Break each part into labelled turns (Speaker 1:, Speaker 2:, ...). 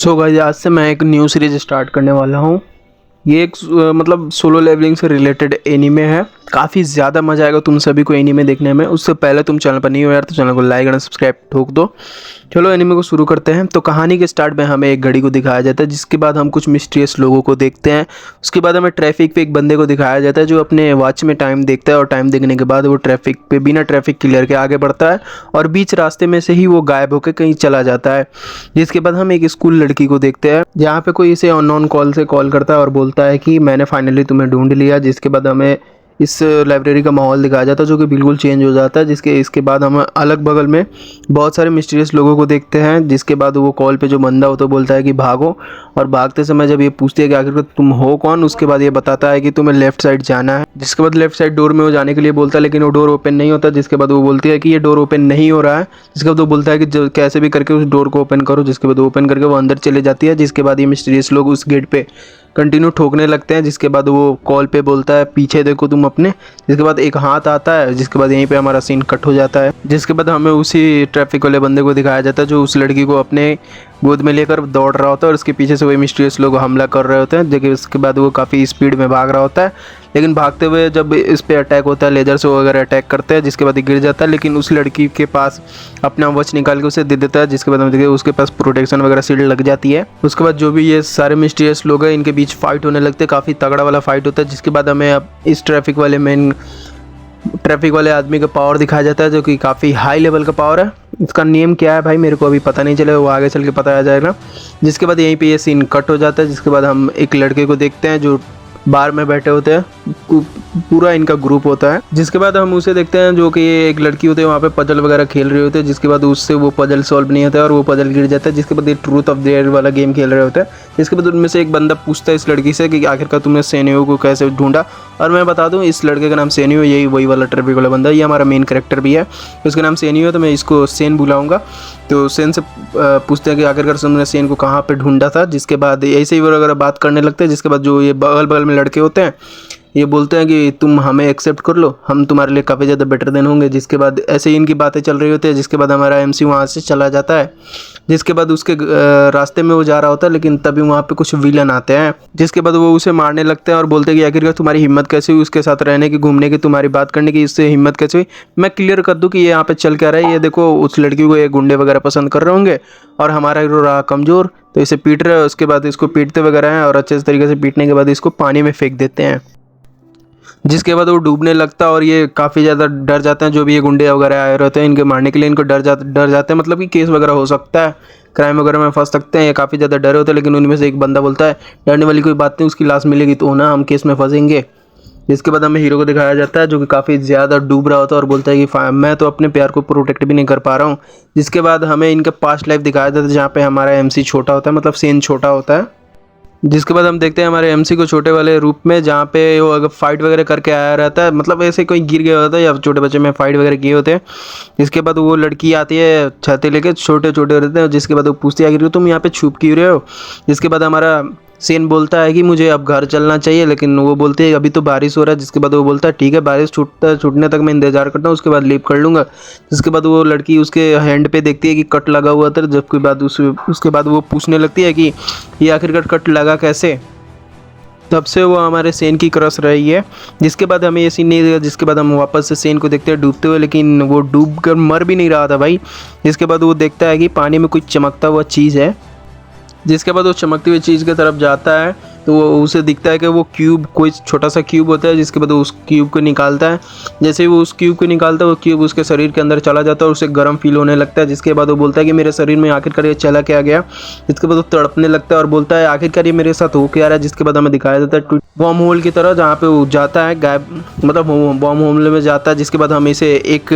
Speaker 1: So guys आज से मैं एक न्यू सीरीज स्टार्ट करने वाला हूँ। ये एक मतलब सोलो लेवलिंग से रिलेटेड एनीमे है। काफ़ी ज़्यादा मज़ा आएगा तुम सभी को एनीमे देखने में। उससे पहले तुम चैनल पर नहीं हो यार तो चैनल को लाइक एंड सब्सक्राइब ठोक दो। चलो एनीमे को शुरू करते हैं। तो कहानी के स्टार्ट में हमें एक घड़ी को दिखाया जाता है, जिसके बाद हम कुछ मिस्टीरियस लोगों को देखते हैं। उसके बाद हमें ट्रैफिक पे एक बंदे को दिखाया जाता है जो अपने वॉच में टाइम देखता है, और टाइम देखने के बाद वो ट्रैफिक पे बिना ट्रैफिक क्लियर के आगे बढ़ता है और बीच रास्ते में से ही वो गायब होकर कहीं चला जाता है। जिसके बाद हम एक स्कूल लड़की को देखते हैं जहाँ पे कोई इसे अननोन कॉल से कॉल करता है और बोलता है कि मैंने फाइनली तुम्हें ढूंढ लिया। जिसके बाद हमें इस लाइब्रेरी का माहौल दिखाया जाता है जो कि बिल्कुल चेंज हो जाता है। इसके बाद हम अलग बगल में बहुत सारे मिस्टीरियस लोगों को देखते हैं। जिसके बाद वो कॉल पे जो बंदा हो तो बोलता है कि भागो, और भागते समय जब ये पूछती है कि आखिर तुम हो कौन, उसके बाद ये बताता है कि तुम्हें लेफ्ट साइड जाना है। जिसके बाद लेफ्ट साइड डोर में वो जाने के लिए बोलता है, लेकिन वो डोर ओपन नहीं होता। जिसके बाद वो बोलती है कि ये डोर ओपन नहीं हो रहा है। जिसके बाद वो बोलता है कि कैसे भी करके उस डोर को ओपन करो। जिसके बाद वो ओपन करके वो अंदर चले जाती है। जिसके बाद ये मिस्टीरियस लोग उस गेट पे कंटिन्यू ठोकने लगते हैं। जिसके बाद वो कॉल पे बोलता है पीछे देखो तुम अपने। जिसके बाद एक हाथ आता है। जिसके बाद यहीं पे हमारा सीन कट हो जाता है। जिसके बाद हमें उसी ट्रैफिक वाले बंदे को दिखाया जाता है जो उस लड़की को अपने गोद में लेकर दौड़ रहा होता है, और उसके पीछे से वही मिस्टीरियस लोग हमला कर रहे होते हैं। देखिए उसके बाद वो काफ़ी स्पीड में भाग रहा होता है, लेकिन भागते हुए जब इस पे अटैक होता है, लेजर से वगैरह अटैक करते हैं। जिसके बाद ये गिर जाता है, लेकिन उस लड़की के पास अपना वॉच निकाल के उसे दे देता है। जिसके बाद हम देखिए उसके पास प्रोटेक्शन वगैरह शील्ड लग जाती है। उसके बाद जो भी ये सारे मिस्टीरियस लोग हैं इनके बीच फाइट होने लगते हैं। काफ़ी तगड़ा वाला फाइट होता है। जिसके बाद हमें अब इस ट्रैफिक वाले आदमी का पावर दिखाया जाता है जो कि काफ़ी हाई लेवल का पावर है। इसका नेम क्या है भाई मेरे को अभी पता नहीं चले, वो आगे चल के पता आ जाएगा। जिसके बाद यहीं पे ये सीन कट हो जाता है। जिसके बाद हम एक लड़के को देखते हैं जो बार में बैठे होते हैं। पूरा इनका ग्रुप होता है। जिसके बाद हम उसे देखते हैं जो कि एक लड़की होती है वहाँ पे पजल वगैरह खेल रहे होते हैं। जिसके बाद उससे वो पजल सॉल्व नहीं होता है और वो पजल गिर जाता है। जिसके बाद ये ट्रूथ ऑफ डेयर वाला गेम खेल रहे होते हैं। जिसके बाद उनमें से एक बंदा पूछता है इस लड़की से कि आखिरकार तुमने सेनियो को कैसे ढूंढा। और मैं बता दूं इस लड़के का नाम सेनियो, यही वही वाला ट्रैफिक वाला बंदा, ये हमारा मेन कैरेक्टर भी है। उसका नाम सेनियो है तो मैं इसको सेन बुलाऊंगा। तो सेन से पूछते हैं कि आखिरकार तुमने सेन को कहाँ पे ढूंढा था। जिसके बाद ऐसे ही वगैरह बात करने लगते हैं। जिसके बाद जो ये बगल बगल में लड़के होते हैं ये बोलते हैं कि तुम हमें एक्सेप्ट कर लो, हम तुम्हारे लिए काफ़ी ज़्यादा बेटर देन होंगे। जिसके बाद ऐसे ही इनकी बातें चल रही होती है। जिसके बाद हमारा एमसी वहाँ से चला जाता है। जिसके बाद उसके रास्ते में वो जा रहा होता है, लेकिन तभी वहाँ पे कुछ विलन आते हैं। जिसके बाद वो उसे मारने लगते हैं और बोलते हैं कि आखिरकार तुम्हारी हिम्मत कैसे हुई उसके साथ रहने की, घूमने की, तुम्हारी बात करने की, इससे हिम्मत कैसे हुई। मैं क्लियर कर दूँ कि ये यहाँ पे चल क्या रहा है। ये देखो उस लड़की को ये गुंडे वगैरह पसंद कर रहे होंगे और हमारा हीरो रहा कमज़ोर तो इसे पीट रहे हैं। उसके बाद इसको पीटते वगैरह हैं और अच्छे तरीके से पीटने के बाद इसको पानी में फेंक देते हैं। जिसके बाद वो डूबने लगता है और ये काफ़ी ज़्यादा डर जाते हैं। जो भी ये गुंडे वगैरह आए रहते हैं इनके मारने के लिए, इनको डर जाते हैं, मतलब कि केस वगैरह हो सकता है, क्राइम वगैरह में फंस सकते हैं। ये काफ़ी ज़्यादा डरे होते हैं। लेकिन उनमें से एक बंदा बोलता है डरने वाली कोई बात नहीं, उसकी लाश मिलेगी तो ना हम केस में फंसेंगे। इसके बाद हमें हीरो को दिखाया जाता है जो कि काफ़ी ज़्यादा डूब रहा होता है और बोलता है कि मैं तो अपने प्यार को प्रोटेक्ट भी नहीं कर पा रहा हूँ। जिसके बाद हमें इनका पास्ट लाइफ दिखाया जाता है जहाँ पे हमारा एमसी छोटा होता है, मतलब सेन छोटा होता है। जिसके बाद हम देखते हैं हमारे एमसी को छोटे वाले रूप में, जहाँ पे वो अगर फाइट वगैरह करके आया रहता है, मतलब ऐसे कोई गिर गया होता है या छोटे बच्चे में फाइट वगैरह किए होते हैं। जिसके बाद वो लड़की आती है छाते लेके, छोटे छोटे रहते हैं। जिसके बाद वो पूछती है आखिर तुम यहाँ पे छुप क्यों रहे हो। जिसके बाद हमारा सेन बोलता है कि मुझे अब घर चलना चाहिए, लेकिन वो बोलते हैं अभी तो बारिश हो रहा है। जिसके बाद वो बोलता है ठीक है बारिश छूटने तक मैं इंतजार करता हूँ, उसके बाद लीव कर लूँगा। जिसके बाद वो लड़की उसके हैंड पे देखती है कि कट लगा हुआ था। जबकि बाद उसके बाद वो पूछने लगती है कि ये आखिरकार कट लगा कैसे। तब से वो हमारे सेन की क्रश रही है। जिसके बाद हमें ये सीन नहीं दिखा। जिसके बाद हम वापस से सेन को देखते हैं डूबते हुए, लेकिन वो डूब कर मर भी नहीं रहा था भाई। जिसके बाद वो देखता है कि पानी में कुछ चमकता हुआ चीज़ है। जिसके बाद वो चमकती हुई चीज़ की तरफ जाता है तो वो उसे दिखता है कि वो क्यूब, कोई छोटा सा क्यूब होता है। जिसके बाद वो उस क्यूब को निकालता है। जैसे ही वो उस क्यूब को निकालता है वो क्यूब उसके शरीर के अंदर चला जाता है और उसे गर्म फील होने लगता है। जिसके बाद वो बोलता है कि मेरे शरीर में आखिरकार ये चला क्या गया। जिसके बाद वो तड़पने लगता है और बोलता है आखिरकार ये मेरे साथ हो क्या रहा है। जिसके बाद हमें दिखाया जाता है बॉम होल की तरह, जहाँ पे वो जाता है गायब, मतलब बॉम होल में जाता है। जिसके बाद हम इसे एक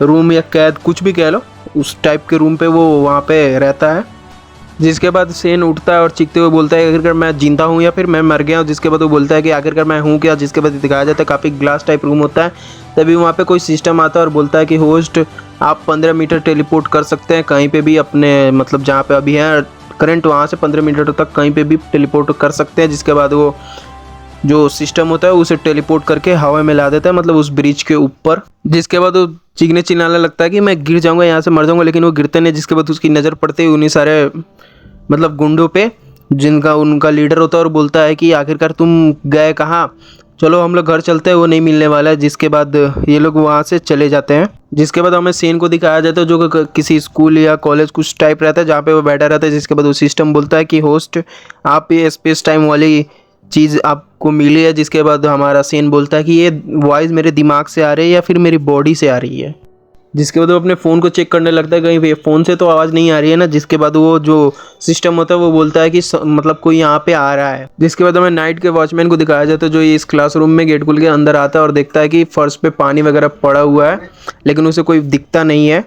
Speaker 1: रूम या कैद कुछ भी कह लो उस टाइप के रूम पे वो वहाँ पे रहता है। जिसके बाद सेन उठता है और चीखते हुए बोलता है आखिरकार मैं जिंदा हूँ या फिर मैं मर गया हूँ। जिसके बाद वो बोलता है कि आखिरकार मैं हूँ क्या। जिसके बाद दिखाया जाता है काफ़ी ग्लास टाइप रूम होता है। तभी वहाँ पे कोई सिस्टम आता है और बोलता है कि होस्ट आप 15 मीटर टेलीपोर्ट कर सकते हैं कहीं पे भी अपने, मतलब जहाँ पे अभी है करंट वहाँ से 15 मीटर तक कहीं पे भी टेलीपोर्ट कर सकते हैं। जिसके बाद वो जो सिस्टम होता है उसे टेलीपोर्ट करके हवा में ला देता है, मतलब उस ब्रिज के ऊपर। जिसके बाद वो चीखने चिल्लाने लगता है कि मैं गिर जाऊंगा, यहाँ से मर जाऊंगा, लेकिन वो गिरते नहीं। जिसके बाद उसकी नज़र पड़ते ही उन्हीं सारे मतलब गुंडों पे, जिनका उनका लीडर होता है, और बोलता है कि आखिरकार तुम गए कहाँ, चलो हम लोग घर चलते हैं, वो नहीं मिलने वाला है। जिसके बाद ये लोग वहाँ से चले जाते हैं। जिसके बाद हमें सीन को दिखाया जाता है जो कि किसी स्कूल या कॉलेज कुछ टाइप रहता है, जहाँ पे वो बैठा रहता है। जिसके बाद वो सिस्टम बोलता है कि होस्ट, आप ये स्पेस टाइम वाली चीज़ आपको मिली है। जिसके बाद हमारा सीन बोलता है कि ये वॉइस मेरे दिमाग से आ रही है या फिर मेरी बॉडी से आ रही है। जिसके बाद वो अपने फ़ोन को चेक करने लगता है, कहीं फ़ोन से तो आवाज़ नहीं आ रही है ना। जिसके बाद वो जो सिस्टम होता है वो बोलता है कि मतलब कोई यहाँ पे आ रहा है। जिसके बाद हमें नाइट के वॉचमैन को दिखाया जाता है जो इस क्लासरूम में गेट खुल के अंदर आता है और देखता है कि फर्श पे पानी वगैरह पड़ा हुआ है, लेकिन उसे कोई दिखता नहीं है।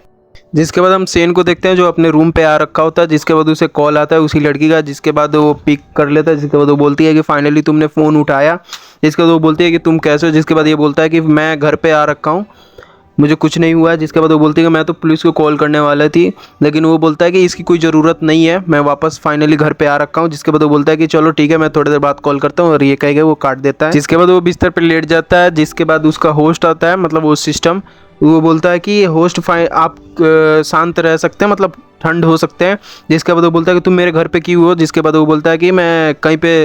Speaker 1: जिसके बाद हम सेन को देखते हैं जो अपने रूम पे आ रखा होता है। जिसके बाद उसे कॉल आता है उसी लड़की का। जिसके बाद वो पिक कर लेता है। जिसके बाद वो बोलती है कि फाइनली तुमने फ़ोन उठाया। जिसके बाद वो बोलती है कि तुम कैसे हो। जिसके बाद ये बोलता है कि मैं घर पे आ रखा हूँ, मुझे कुछ नहीं हुआ है। जिसके बाद वो बोलती है कि मैं तो पुलिस को कॉल करने वाला थी, लेकिन वो बोलता है कि इसकी कोई ज़रूरत नहीं है, मैं वापस फाइनली घर पे आ रखा हूँ। जिसके बाद वो बोलता है कि चलो ठीक है, मैं थोड़ी देर बाद कॉल करता हूँ, और ये कहेगा वो काट देता है। जिसके बाद वो बिस्तर पर लेट जाता है। जिसके बाद उसका होस्ट आता है, मतलब वो सिस्टम, वो बोलता है कि होस्ट आप शांत रह सकते हैं, मतलब ठंड हो सकते हैं। जिसके बाद वो बोलता है कि तुम मेरे घर पे क्यों हो। जिसके बाद वो बोलता है कि मैं कहीं पे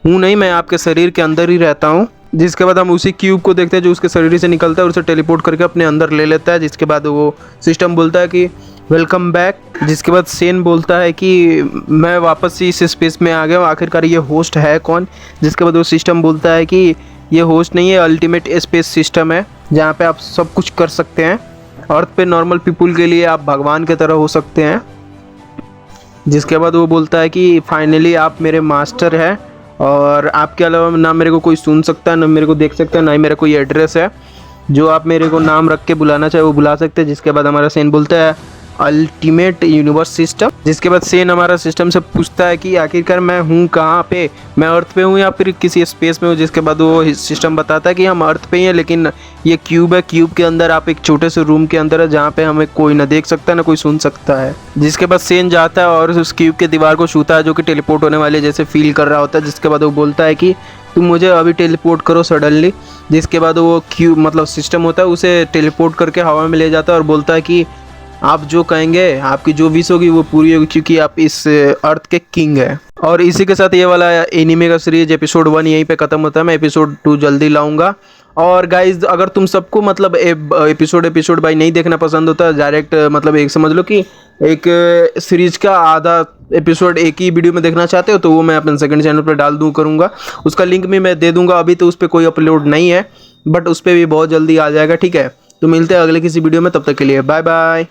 Speaker 1: हूँ नहीं, मैं आपके शरीर के अंदर ही रहता हूँ। जिसके बाद हम उसी क्यूब को देखते हैं जो उसके शरीर से निकलता है और उसे टेलीपोर्ट करके अपने अंदर ले लेता है। जिसके बाद वो सिस्टम बोलता है कि वेलकम बैक। जिसके बाद सेन बोलता है कि मैं वापस इस स्पेस में आ गया हूँ, आखिरकार ये होस्ट है कौन। जिसके बाद वो सिस्टम बोलता है कि ये होस्ट नहीं है, अल्टीमेट स्पेस सिस्टम है जहाँ पे आप सब कुछ कर सकते हैं। अर्थ पे नॉर्मल पीपुल के लिए आप भगवान की तरह हो सकते हैं। जिसके बाद वो बोलता है कि फाइनली आप मेरे मास्टर हैं, और आपके अलावा ना मेरे को कोई सुन सकता है, ना मेरे को देख सकता है, ना ही मेरा कोई एड्रेस है। जो आप मेरे को नाम रख के बुलाना चाहे वो बुला सकते हैं। जिसके बाद हमारा सेन बोलता है अल्टीमेट यूनिवर्स सिस्टम। जिसके बाद सेन हमारा सिस्टम से पूछता है कि आखिरकार मैं हूँ कहाँ पे, मैं अर्थ पे हूँ या फिर किसी स्पेस में हूँ। जिसके बाद वो सिस्टम बताता है कि हम अर्थ पे ही हैं, लेकिन ये क्यूब है, क्यूब के अंदर आप एक छोटे से रूम के अंदर है जहाँ पे हमें कोई ना देख सकता है ना कोई सुन सकता है। जिसके बाद सेन जाता है और उस क्यूब के दीवार को छूता है जो कि टेलीपोर्ट होने वाले जैसे फील कर रहा होता है। जिसके बाद वो बोलता है कि तुम मुझे अभी टेलीपोर्ट करो सडनली। जिसके बाद वो क्यूब मतलब सिस्टम होता है उसे टेलीपोर्ट करके हवा में ले जाता है और बोलता है कि आप जो कहेंगे, आपकी जो विश होगी वो पूरी होगी, क्योंकि आप इस अर्थ के किंग हैं। और इसी के साथ ये वाला एनीमे का सीरीज एपिसोड 1 यहीं पे ख़त्म होता है। मैं एपिसोड 2 जल्दी लाऊंगा। और गाइज अगर तुम सबको मतलब एपिसोड बाई नहीं देखना पसंद होता, डायरेक्ट मतलब एक समझ लो कि एक सीरीज का आधा एपिसोड एक ही वीडियो में देखना चाहते हो, तो वो मैं अपने सेकंड चैनल पर डाल दूँ करूँगा। उसका लिंक भी मैं दे दूँगा। अभी तो उस पर कोई अपलोड नहीं है, बट उस पर भी बहुत जल्दी आ जाएगा। ठीक है, तो मिलते हैं अगले किसी वीडियो में, तब तक के लिए बाय बाय।